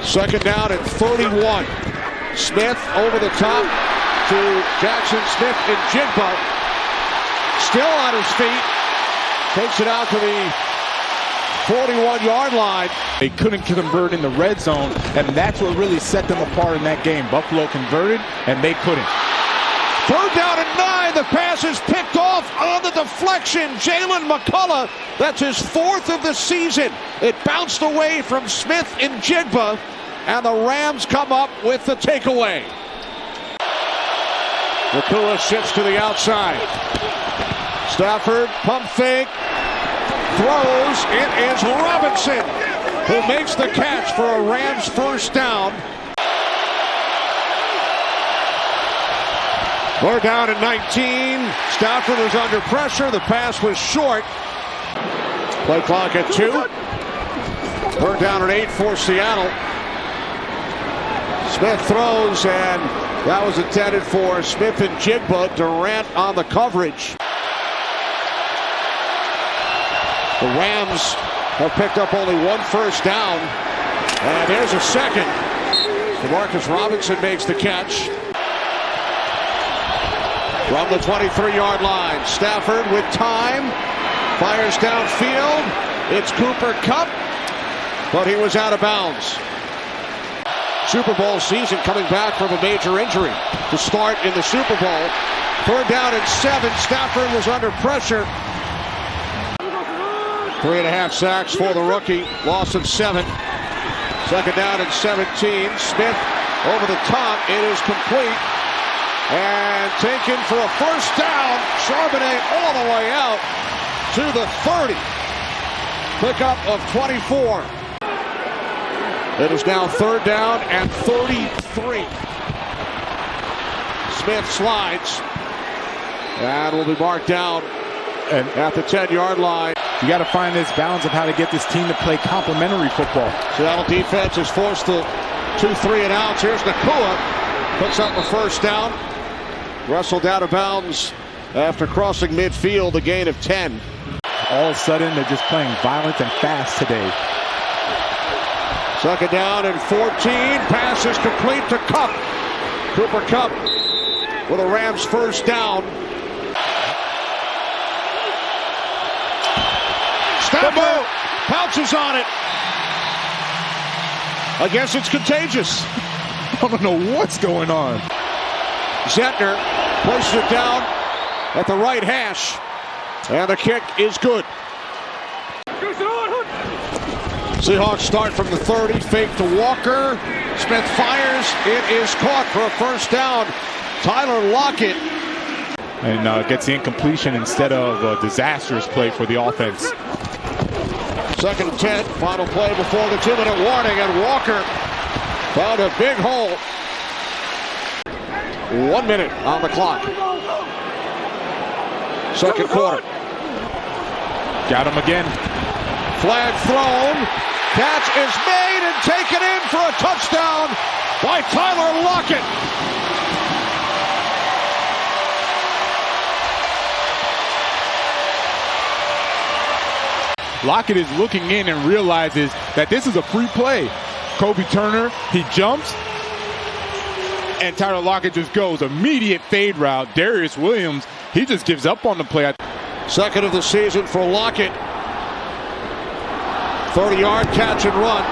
Second down at 31. Smith over the top to Jackson Smith and Jigba. Still on his feet. Takes it out to the 41-yard line. They couldn't convert in the red zone, and that's what really set them apart in that game. Buffalo converted, and they couldn't. Third down and 9. The pass is picked off on the deflection. Jalen McCullough, that's his 4th of the season. It bounced away from Smith and Jigba, and the Rams come up with the takeaway. McCullough shifts to the outside. Stafford, pump fake, throws. It is Robinson who makes the catch for a Rams first down. Third down at 19. Stafford was under pressure. The pass was short. Play clock at 2. Third down at 8 for Seattle. Smith throws, and that was intended for Smith and Jigba. Durant on the coverage. The Rams have picked up only 1 first down. And there's a second. DeMarcus Robinson makes the catch. From the 23-yard line, Stafford with time, fires downfield. It's Cooper Kupp, but he was out of bounds. Super Bowl season coming back from a major injury to start in the Super Bowl. Third down and 7. Stafford was under pressure. 3.5 sacks for the rookie. Loss of 7. Second down and 17. Smith over the top. It is complete. And taken for a first down. Charbonnet all the way out to the 30. Pickup of 24. It is now third down and 33. Smith slides. And will be marked down at the 10-yard line. You got to find this balance of how to get this team to play complementary football. Seattle defense is forced to 2 3-and-outs. Here's Nakua. Puts up the first down. Wrestled out of bounds after crossing midfield, a gain of 10. All of a sudden, they're just playing violent and fast today. Second down and 14. Pass is complete to Kupp. Cooper Kupp with a Rams first down. Stafford pounces on it. I guess it's contagious. I don't know what's going on. Zentner places it down at the right hash, and the kick is good. Seahawks start from the 30, fake to Walker. Smith fires. It is caught for a first down. Tyler Lockett. And gets the incompletion instead of a disastrous play for the offense. Second and 10, final play before the 2-minute warning, and Walker found a big hole. 1 minute on the clock. Second quarter. Got him again. Flag thrown. Catch is made and taken in for a touchdown by Tyler Lockett. Lockett is looking in and realizes that this is a free play. Kobe Turner, he jumps, and Tyler Lockett just goes immediate fade route. Darius Williams, he just gives up on the play. Second of the season for Lockett. 30-yard catch and run.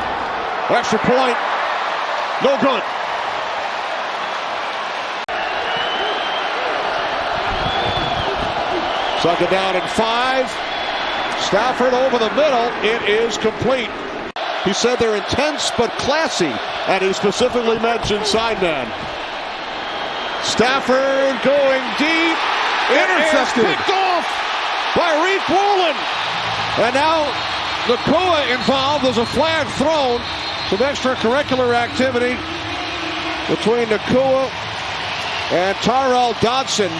Extra point. No good. Second down and 5. Stafford over the middle. It is complete. He said they're intense but classy, and he specifically mentioned sideman. Stafford going deep. Intercepted. Picked off by Reed Woolen. And now Nakua involved. There's a flag thrown. Some extracurricular activity between Nakua and Tyrell Dodson.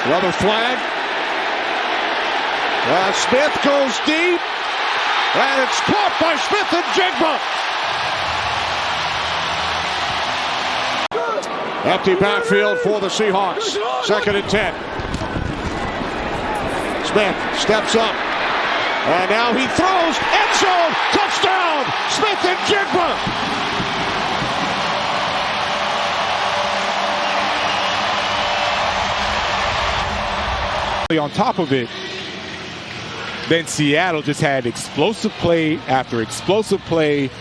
Another flag. Smith goes deep. And it's caught by Smith and Jigba. Empty backfield for the Seahawks. Second and 10. Smith steps up. And now he throws, end zone, touchdown, Smith and Jigba. On top of it, then Seattle just had explosive play after explosive play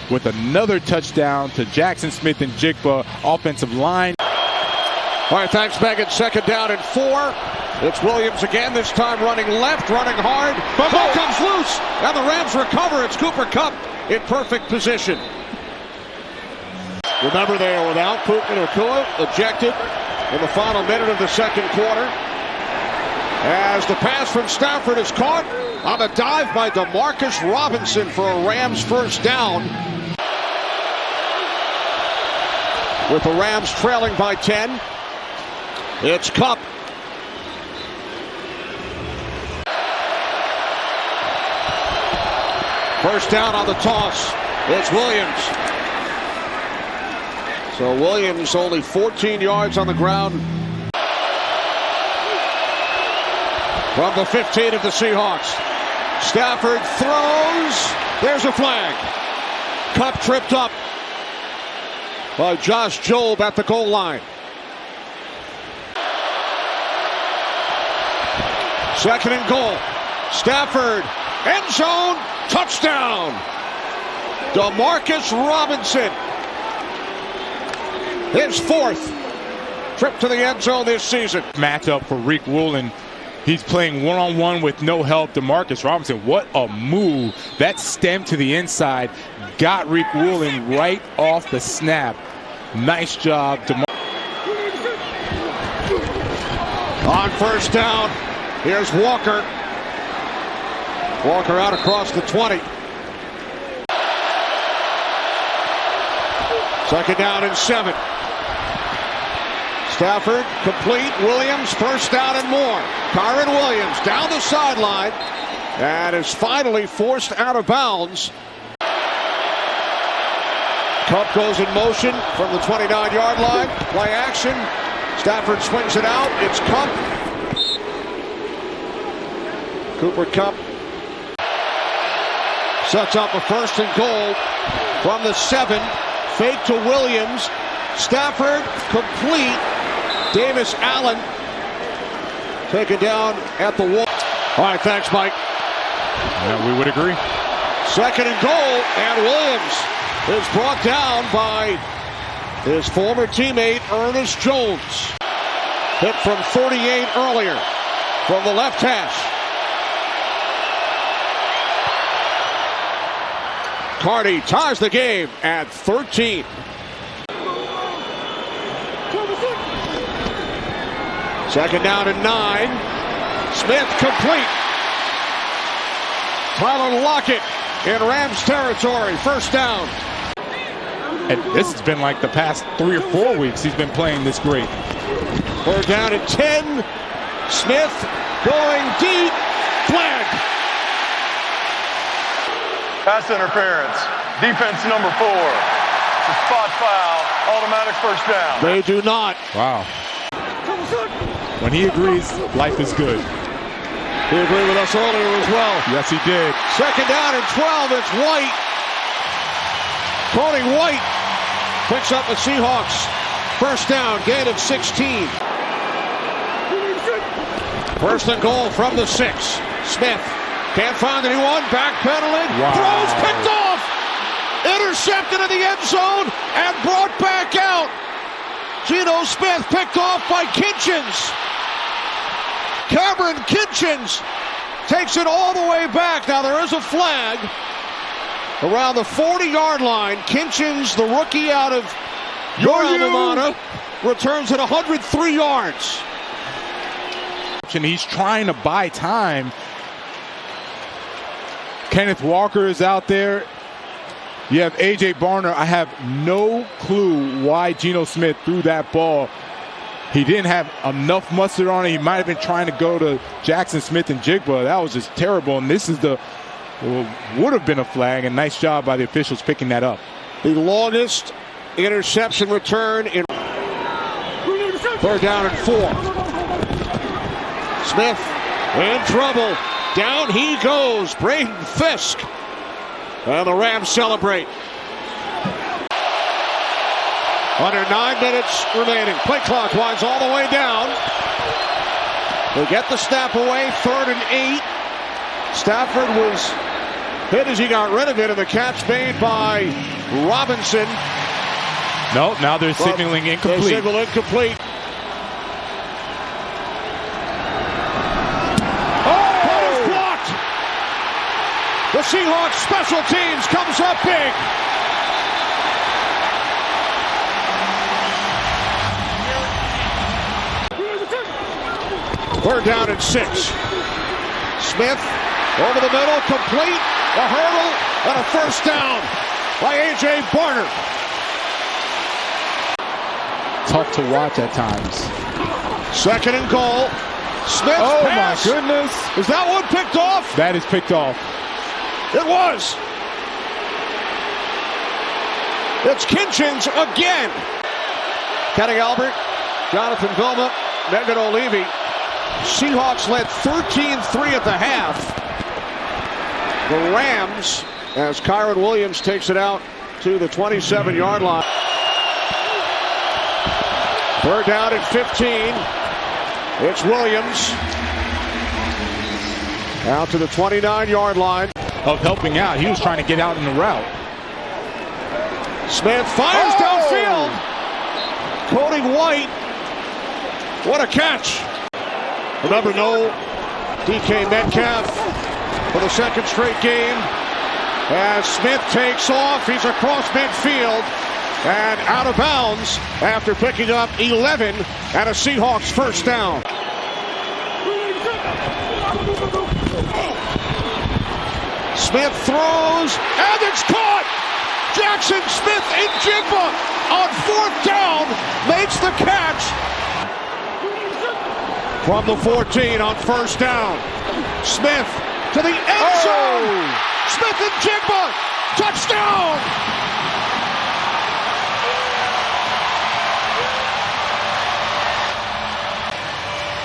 with another touchdown to Jackson Smith and Jigba. Offensive line. All right, thanks, Megan. Second down and 4. It's Williams again, this time running left, running hard. Ball comes loose, and the Rams recover. It's Cooper Kupp in perfect position. Remember, they are without Puka Nacua, ejected in the final minute of the second quarter. As the pass from Stafford is caught on a dive by Demarcus Robinson for a Rams first down. With the Rams trailing by 10, it's Kupp. First down on the toss. It's Williams. So Williams only 14 yards on the ground. From the 15 of the Seahawks. Stafford throws. There's a flag. Kupp tripped up by Josh Jobe at the goal line. Second and goal. Stafford, end zone, touchdown. Demarcus Robinson. His 4th trip to the end zone this season. Matchup for Rick Woolen. He's playing one-on-one with no help. Demarcus Robinson, what a move. That stem to the inside got Rick Woolen right off the snap. Nice job. On first down, here's Walker. Walker out across the 20. Second down and 7. Stafford complete. Williams first down and more. Kyron Williams down the sideline and is finally forced out of bounds. Kupp goes in motion from the 29-yard line. Play action. Stafford swings it out. It's Kupp. Cooper Kupp sets up a first and goal from the 7. Fake to Williams. Stafford complete. Davis Allen taken down at the wall. All right, thanks, Mike. Yeah, we would agree. Second and goal, and Williams is brought down by his former teammate, Ernest Jones. Hit from 38 earlier from the left hash. Cardi ties the game at 13. Second down and 9. Smith complete. Tyler Lockett in Rams territory. First down. And this has been like the past 3 or 4 weeks he's been playing this great. Third down and 10. Smith going deep. Flag. Pass interference. Defense number 4. It's a spot foul. Automatic first down. They do not. Wow. When he agrees, life is good. He agreed with us earlier as well. Yes, he did. Second down and 12. It's White. Cody White picks up the Seahawks. First down, gain of 16. First and goal from the 6. Smith can't find anyone. Backpedaling. Wow. Throws picked off. Intercepted in the end zone and brought back out. Geno Smith picked off by Kitchens. Cameron Kitchens takes it all the way back. Now there is a flag around the 40-yard line. Kitchens, the rookie out of your alma mater, returns at 103 yards. And he's trying to buy time. Kenneth Walker is out there. You have A.J. Barner. I have no clue why Geno Smith threw that ball. He didn't have enough mustard on it. He might have been trying to go to Jackson Smith and Jigba. That was just terrible. And this is would have been a flag. And nice job by the officials picking that up. The longest interception return in third down and 4. Smith in trouble. Down he goes, Braden Fisk. And the Rams celebrate. Under 9 minutes remaining. Play clock winds all the way down. They get the snap away, 3rd and 8. Stafford was hit as he got rid of it, and the catch made by Robinson. No, now they're signaling incomplete. They signal incomplete. Oh! Blocked! The Seahawks special teams comes up big. Third down and 6. Smith over the middle, complete, a hurdle, and a first down by A.J. Barner. Tough to watch at times. 2nd and goal. Smith pass. My goodness. Is that one picked off? That is picked off. It was. It's Kinchins again. Kenny Albert, Jonathan Vilma, Megan O'Leary. Seahawks led 13-3 at the half. The Rams, as Kyron Williams takes it out to the 27-yard line. 3rd down and 15. It's Williams out to the 29-yard line. Of helping out. He was trying to get out in the route. Smith fires downfield. Cody White. What a catch. Remember, no DK Metcalf for the 2nd straight game. As Smith takes off, he's across midfield and out of bounds after picking up 11 and a Seahawks first down. Smith throws, and it's caught! Jackson Smith and Jigba on 4th down makes the catch. From the 14 on 1st down. Smith to the end zone. Smith and Jigba. Touchdown.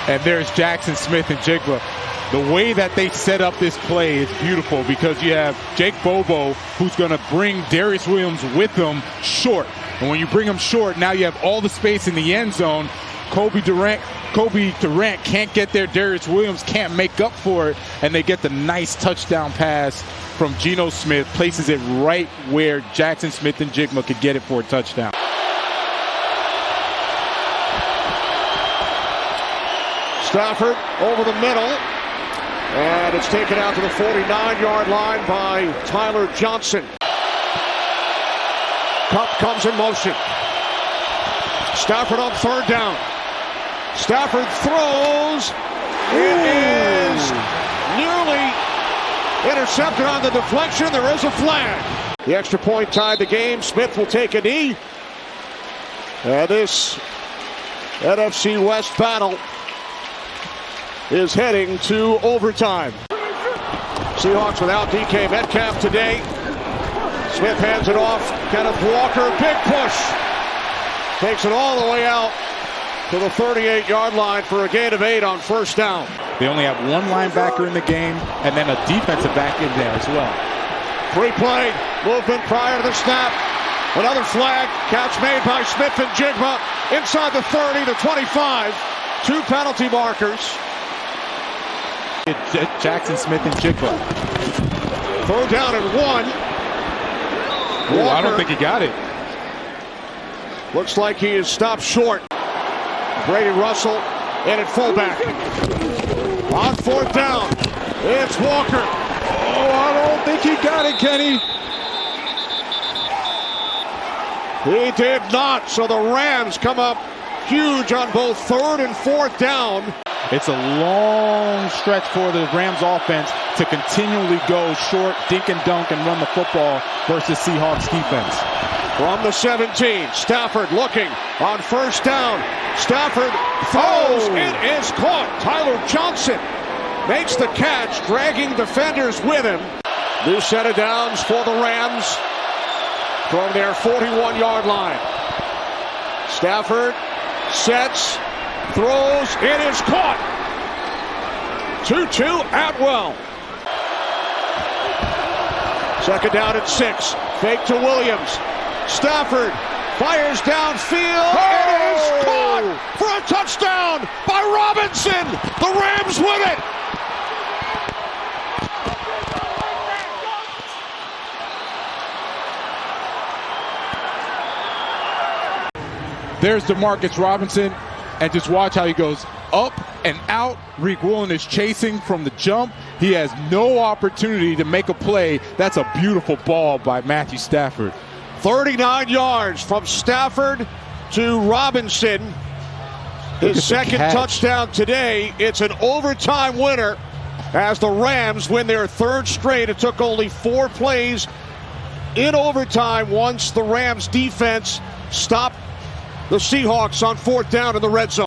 And there's Jackson Smith and Jigba. The way that they set up this play is beautiful because you have Jake Bobo, who's going to bring Darius Williams with him short. And when you bring him short, now you have all the space in the end zone. Kobe Durant can't get there. Darius Williams can't make up for it. And they get the nice touchdown pass from Geno Smith. Places it right where Jackson Smith and Jigba could get it for a touchdown. Stafford over the middle. And it's taken out to the 49-yard line by Tyler Johnson. Cup comes in motion. Stafford on 3rd down. Stafford throws. It is nearly intercepted on the deflection. There is a flag. The extra point tied the game. Smith will take a knee. And this NFC West battle is heading to overtime. Seahawks without DK Metcalf today. Smith hands it off. Kenneth Walker, big push. Takes it all the way out to the 38-yard line for a gain of 8 on 1st down. They only have one linebacker in the game and then a defensive back in there as well. Free play, movement prior to the snap. Another flag, catch made by Smith and Jigba inside the 30 to 25. 2 penalty markers. Jackson Smith and Jigba. 3rd down and 1. Ooh, I don't think he got it. Looks like he is stopped short. Brady Russell in at fullback. On 4th down, it's Walker. Oh, I don't think he got it, Kenny. He did not, so the Rams come up huge on both 3rd and 4th down. It's a long stretch for the Rams offense to continually go short, dink and dunk, and run the football versus Seahawks defense. From the 17, Stafford looking on 1st down. Stafford throws. It is caught. Tyler Johnson makes the catch, dragging defenders with him. New set of downs for the Rams from their 41-yard line. Stafford sets, throws. It is caught. 2-2 Atwell. Second down and 6. Fake to Williams. Stafford fires downfield. It is caught for a touchdown by Robinson. The Rams win it. There's DeMarcus Robinson, and just watch how he goes up and out. Reek Woolen is chasing from the jump. He has no opportunity to make a play. That's a beautiful ball by Matthew Stafford. 39 yards from Stafford to Robinson. His second touchdown today. It's an overtime winner as the Rams win their third straight. It took only 4 plays in overtime once the Rams defense stopped the Seahawks on 4th down in the red zone.